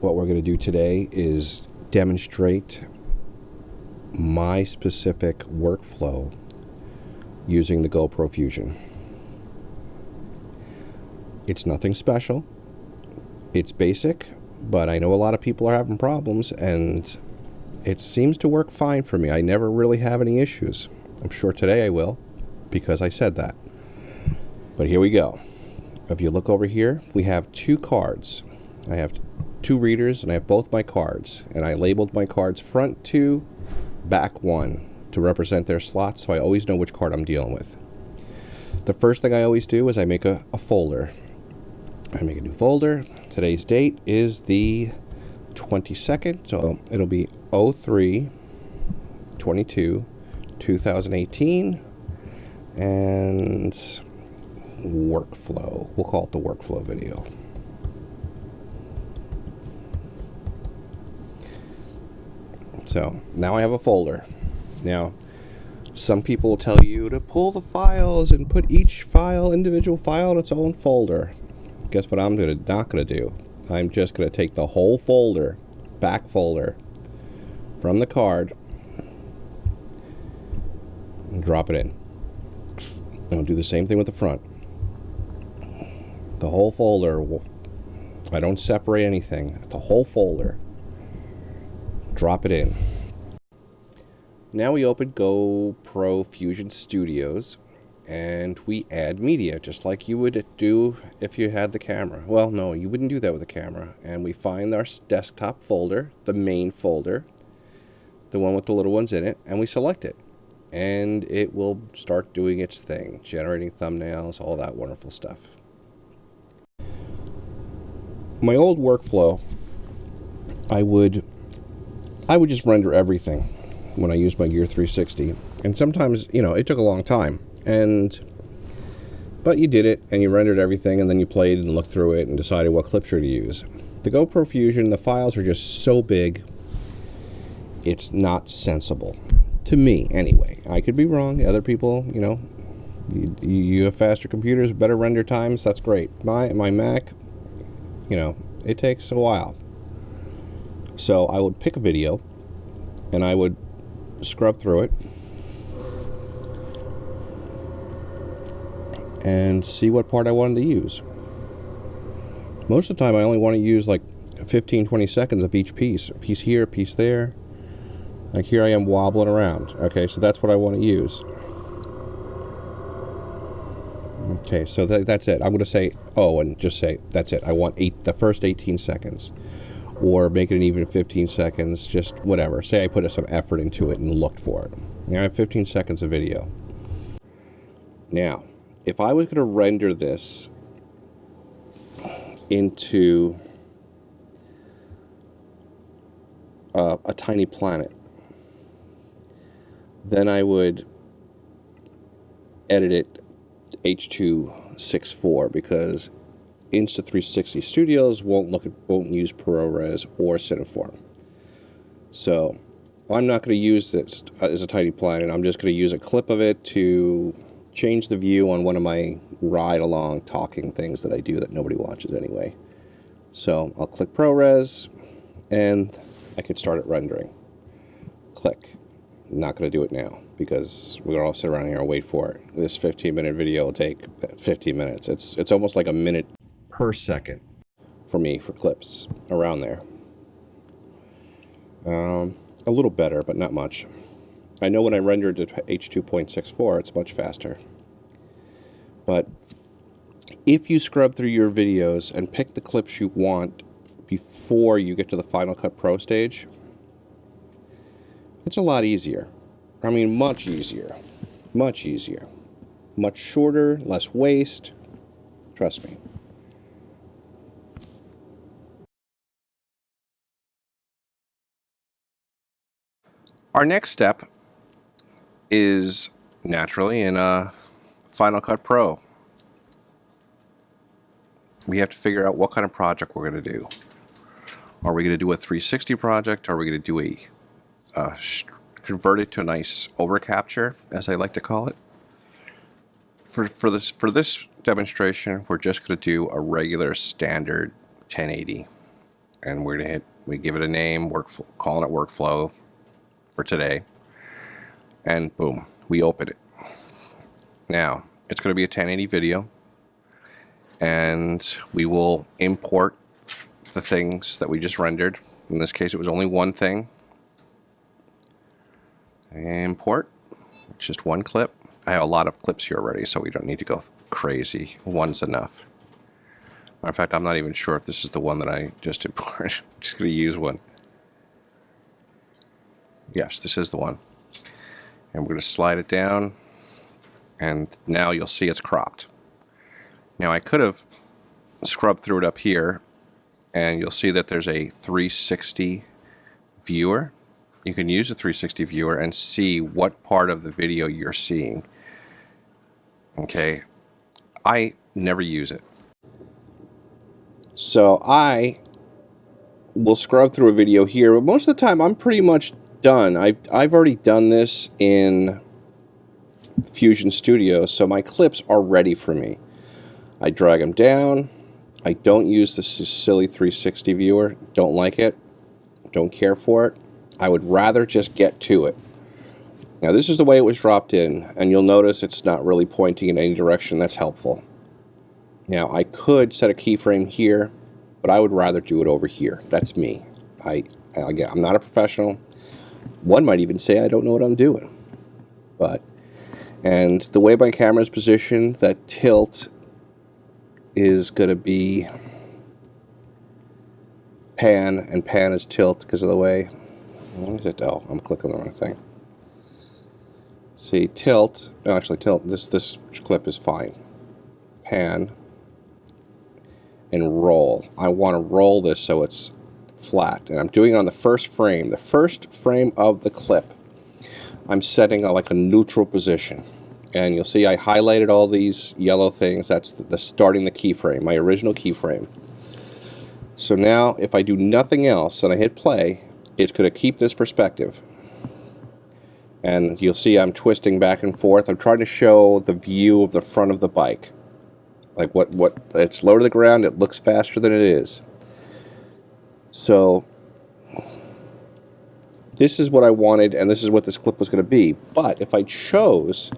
What we're going to do today is demonstrate my specific workflow using the GoPro Fusion. It's nothing special. It's basic, but I know a lot of people are having problems, and it seems to work fine for me. I never really have any issues. I'm sure today I will, because I said that. But here we go. If you look over here, we have two cards. I have two readers, and I have both my cards. And I labeled my cards front 2, back 1 to represent their slots, so I always know which card I'm dealing with. The first thing I always do is I make a folder. I make a new folder. Today's date is the 22nd, so it'll be 03/22/2018, and workflow. We'll call it the workflow video. So now I have a folder. Now, some people will tell you to pull the files and put each file, individual file, in its own folder. Guess what I'm not going to do? I'm just going to take the whole folder, back folder, from the card and drop it in. And I'll do the same thing with the front. The whole folder, I don't separate anything. The whole folder. Drop it in. Now we open GoPro Fusion Studios and we add media, just like you would do if you had the camera. Well, no, you wouldn't do that with a camera. And we find our desktop folder, the main folder, the one with the little ones in it, and we select it. And it will start doing its thing, generating thumbnails, all that wonderful stuff. My old workflow, I would just render everything when I used my Gear 360. And sometimes, it took a long time. But you did it, and you rendered everything, and then you played and looked through it and decided what clips you're to use. The GoPro Fusion, the files are just so big, it's not sensible. To me, anyway. I could be wrong. Other people, you have faster computers, better render times, that's great. My Mac, it takes a while. So I would pick a video, and I would scrub through it and see what part I wanted to use. Most of the time I only want to use like 15-20 seconds of each piece. A piece here, a piece there. Like here I am wobbling around. Okay, so that's what I want to use. Okay, so that's it. I'm going to say, and just say, that's it. I want the first 18 seconds. Or make it even 15 seconds, just whatever. Say I put some effort into it and looked for it. Now I have 15 seconds of video. Now, if I was going to render this into a tiny planet, then I would edit it H.264, because Insta360 Studios won't use ProRes or Cineform. So I'm not going to use this as a tiny planet. I'm just going to use a clip of it to change the view on one of my ride-along talking things that I do that nobody watches anyway. So I'll click ProRes, and I could start it rendering. Click. I'm not going to do it now, because we're going to all sit around here and wait for it. This 15-minute video will take 15 minutes. It's almost like a minute per second for me for clips around there. A little better, but not much. I know when I rendered it to H.2.64, it's much faster. But if you scrub through your videos and pick the clips you want before you get to the Final Cut Pro stage, it's a lot easier. I mean, much easier. Much easier. Much shorter, less waste. Trust me. Our next step is naturally in Final Cut Pro. We have to figure out what kind of project we're going to do. Are we going to do a 360 project? Are we going to do convert it to a nice overcapture, as I like to call it? For this demonstration, we're just going to do a regular standard 1080 and we give it a name, calling it workflow for today, and boom, we open it. Now, it's going to be a 1080 video, and we will import the things that we just rendered. In this case, it was only one thing. Import, it's just one clip. I have a lot of clips here already, so we don't need to go crazy. One's enough. Matter of fact, I'm not even sure if this is the one that I just imported. I'm just going to use one. Yes, this is the one. And we're going to slide it down, and now you'll see it's cropped. Now I could have scrubbed through it up here, and you'll see that there's a 360 viewer. You can use a 360 viewer and see what part of the video you're seeing. Okay, I never use it. So I will scrub through a video here, but most of the time I'm pretty much done. I've already done this in Fusion Studio, so my clips are ready for me. I drag them down. I don't use the silly 360 viewer. Don't like it. Don't care for it. I would rather just get to it. Now this is the way it was dropped in, and you'll notice it's not really pointing in any direction. That's helpful. Now I could set a keyframe here, but I would rather do it over here. That's me. I'm not a professional. One might even say I don't know what I'm doing. And the way my camera is positioned, that tilt is going to be pan, and pan is tilt because of the way. What is it? Oh, I'm clicking on the wrong thing. See, tilt. No, actually, tilt. This clip is fine. Pan and roll. I want to roll this so it's flat, and I'm doing it on the first frame. The first frame of the clip, I'm setting like a neutral position, and you'll see I highlighted all these yellow things. That's the starting the keyframe, my original keyframe. So now, if I do nothing else and I hit play, it's going to keep this perspective. And you'll see I'm twisting back and forth. I'm trying to show the view of the front of the bike. Like what it's low to the ground, it looks faster than it is. So this is what I wanted, and this is what this clip was going to be. But if I chose,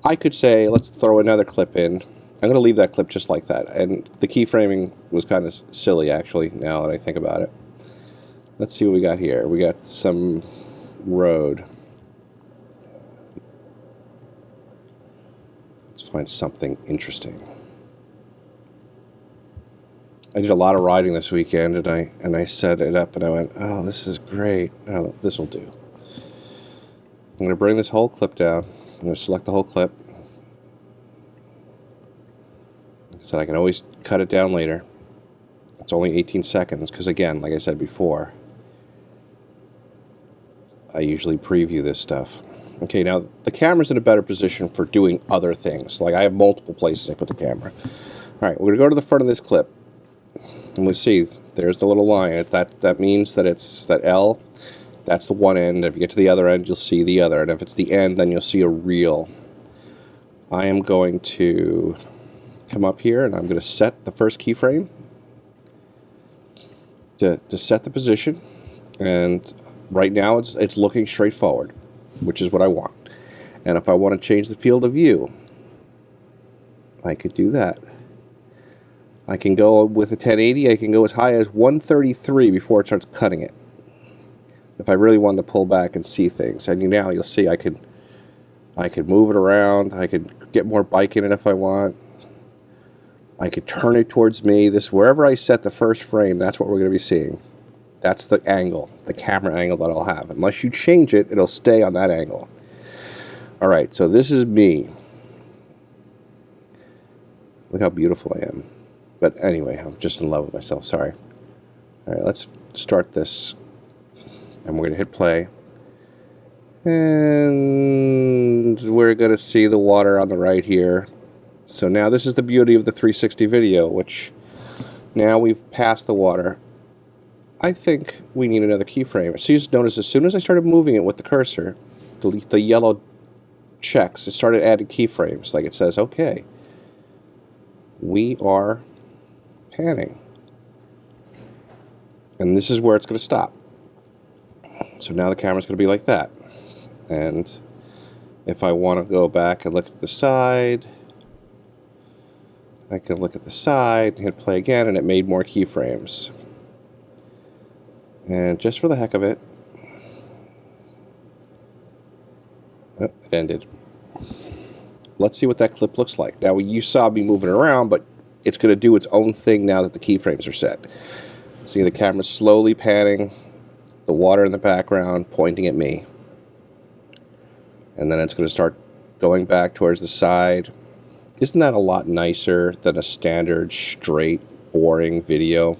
I could say, let's throw another clip in. I'm going to leave that clip just like that. And the keyframing was kind of silly, actually, now that I think about it. Let's see what we got here. We got some road. Let's find something interesting. I did a lot of riding this weekend, and I set it up, and I went, oh, this is great. Oh, this will do. I'm going to bring this whole clip down. I'm going to select the whole clip. So I can always cut it down later. It's only 18 seconds, because again, like I said before, I usually preview this stuff. Okay, now the camera's in a better position for doing other things. Like I have multiple places I put the camera. Alright, we're going to go to the front of this clip. And we see, there's the little line. That means that it's that L, that's the one end. If you get to the other end, you'll see the other. And if it's the end, then you'll see a reel. I am going to come up here, and I'm going to set the first keyframe to set the position. And right now it's looking straight forward, which is what I want. And if I want to change the field of view, I could do that. I can go with a 1080, I can go as high as 133 before it starts cutting it. If I really wanted to pull back and see things. And now you'll see I could move it around, I could get more bike in it if I want. I could turn it towards me. Wherever I set the first frame, that's what we're going to be seeing. That's the angle, the camera angle that I'll have. Unless you change it, it'll stay on that angle. Alright, so this is me. Look how beautiful I am. But anyway, I'm just in love with myself, sorry. Alright, let's start this. And we're going to hit play. And we're going to see the water on the right here. So now this is the beauty of the 360 video, which now we've passed the water. I think we need another keyframe. So you just notice as soon as I started moving it with the cursor, the yellow checks, it started adding keyframes. Like it says, okay, we are panning. And this is where it's going to stop. So now the camera's going to be like that. And if I want to go back and look at the side, I can look at the side, hit play again, and it made more keyframes. And just for the heck of it, oh, it ended. Let's see what that clip looks like. Now, you saw me moving around, but it's going to do its own thing now that the keyframes are set. See the camera slowly panning, the water in the background pointing at me. And then it's going to start going back towards the side. Isn't that a lot nicer than a standard, straight, boring video?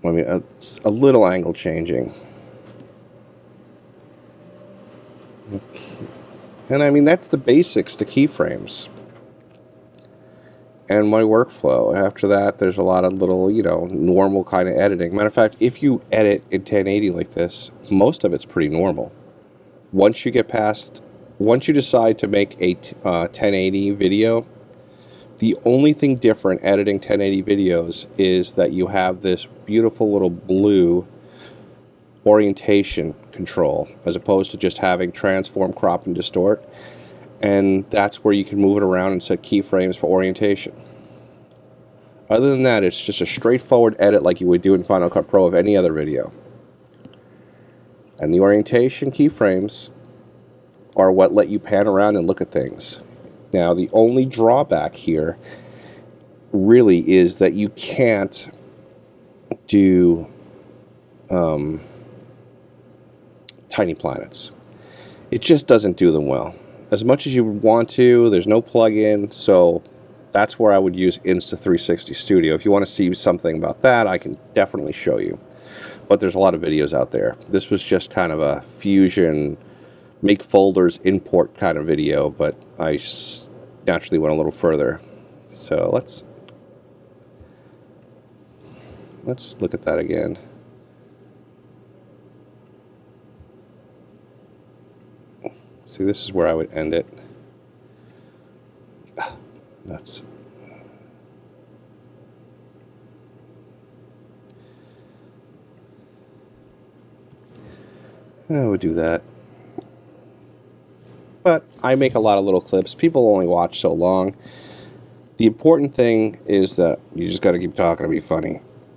I mean, it's a little angle changing. Okay. And I mean, that's the basics to keyframes. And my workflow. After that, there's a lot of little, you know, normal kind of editing. Matter of fact, if you edit in 1080 like this, most of it's pretty normal. Once you decide to make a 1080 video, the only thing different editing 1080 videos is that you have this beautiful little blue orientation control, as opposed to just having transform, crop, and distort. And that's where you can move it around and set keyframes for orientation. Other than that, it's just a straightforward edit like you would do in Final Cut Pro of any other video. And the orientation keyframes are what let you pan around and look at things. Now, the only drawback here really is that you can't do tiny planets. It just doesn't do them well. As much as you would want to, there's no plug-in, so that's where I would use Insta360 Studio. If you want to see something about that, I can definitely show you. But there's a lot of videos out there. This was just kind of a fusion, make folders, import kind of video, but I naturally went a little further. So let's look at that again. See, this is where I would end it. Nuts. I would do that. But I make a lot of little clips. People only watch so long. The important thing is that you just got to keep talking to be funny.